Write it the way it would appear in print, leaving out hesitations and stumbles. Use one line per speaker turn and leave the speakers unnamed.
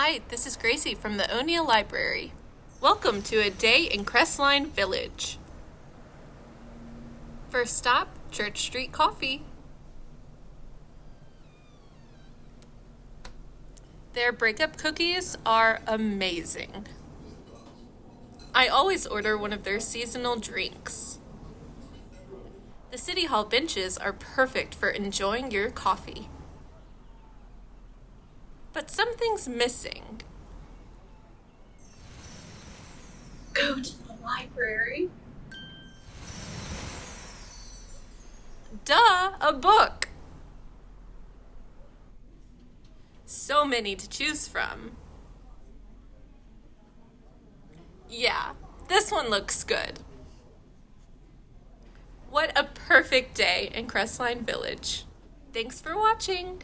Hi, this is Gracie from the O'Neal Library. Welcome to a day in Crestline Village. First stop, Church Street Coffee. Their breakup cookies are amazing. I always order one of their seasonal drinks. The City Hall benches are perfect for enjoying your coffee. But something's missing.
Go to the library.
Duh, a book! So many to choose from. Yeah, this one looks good. What a perfect day in Crestline Village. Thanks for watching.